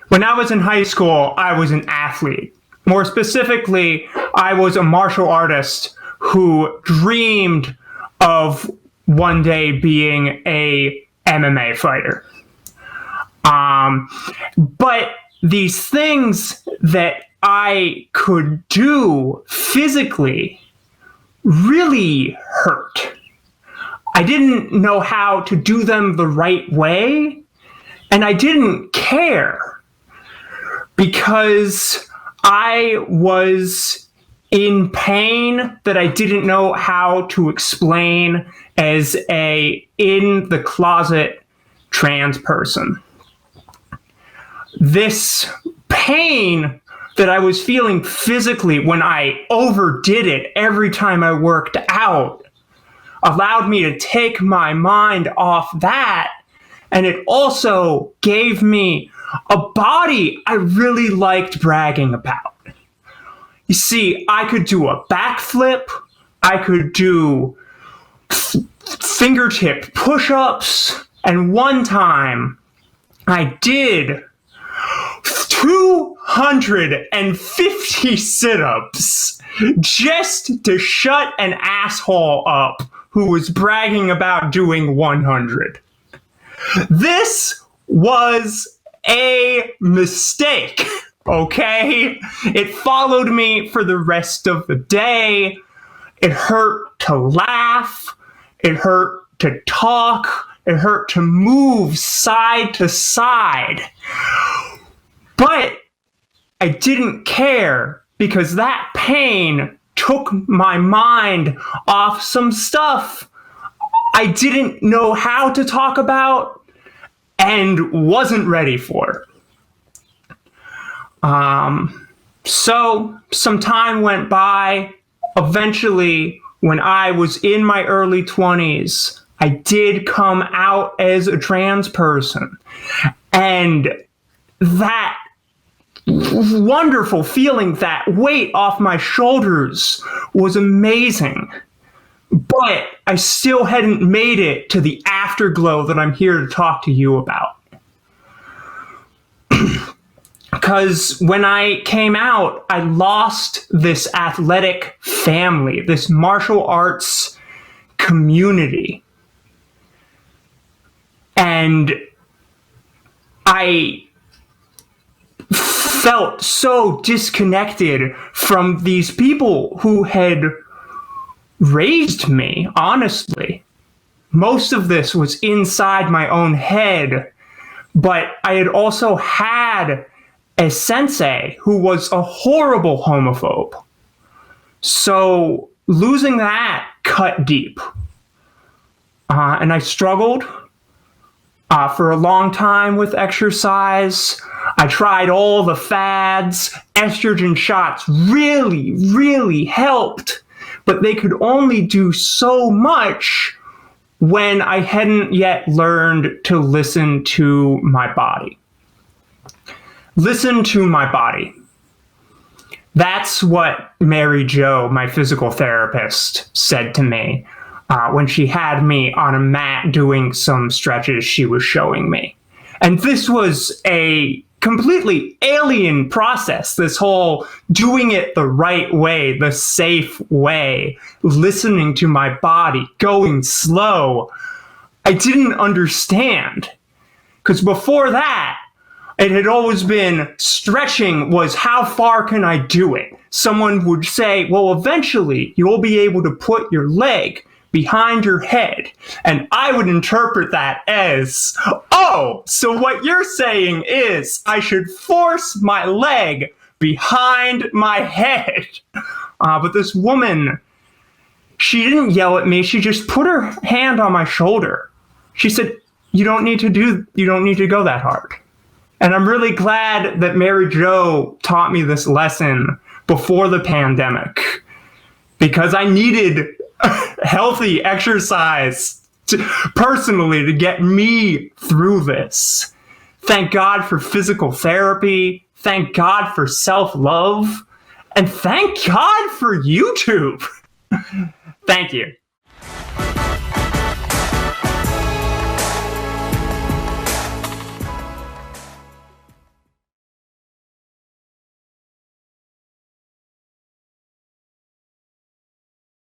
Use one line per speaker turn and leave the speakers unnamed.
When I was in high school, I was an athlete. More specifically, I was a martial artist who dreamed of one day being a MMA fighter. But these things that I could do physically really hurt. I didn't know how to do them the right way, and I didn't care because I was in pain that I didn't know how to explain as a in the closet trans person. This pain that I was feeling physically when I overdid it every time I worked out allowed me to take my mind off that, and it also gave me a body I really liked bragging about. You see, I could do a backflip, I could do fingertip push-ups, and one time I did 250 sit-ups just to shut an asshole up who was bragging about doing 100. This was a mistake, okay? It followed me for the rest of the day. It hurt to laugh. It hurt to talk. It hurt to move side to side. But I didn't care because that pain took my mind off some stuff I didn't know how to talk about and wasn't ready for. So some time went by. Eventually, when I was in my early 20s, I did come out as a trans person. And that wonderful feeling, that weight off my shoulders was amazing. But I still hadn't made it to the afterglow that I'm here to talk to you about. Because when I came out, I lost this athletic family, this martial arts community. And I felt so disconnected from these people who had raised me, honestly. Most of this was inside my own head, but I had also had a sensei who was a horrible homophobe. So losing that cut deep. And I struggled for a long time with exercise. I tried all the fads. Estrogen shots really, really helped, but they could only do so much when I hadn't yet learned to listen to my body. Listen to my body. That's what Mary Jo, my physical therapist, said to me when she had me on a mat doing some stretches she was showing me. And this was a completely alien process, this whole doing it the right way, the safe way, listening to my body, going slow. I didn't understand. Because before that, it had always been stretching was how far can I do it? Someone would say, well, eventually you'll be able to put your leg behind your head. And I would interpret that as, oh, so what you're saying is I should force my leg behind my head. But this woman, she didn't yell at me. She just put her hand on my shoulder. She said, you don't need to go that hard. And I'm really glad that Mary Jo taught me this lesson before the pandemic, because I needed healthy exercise personally to get me through this. Thank God for physical therapy. Thank God for self-love. And thank God for YouTube. Thank you.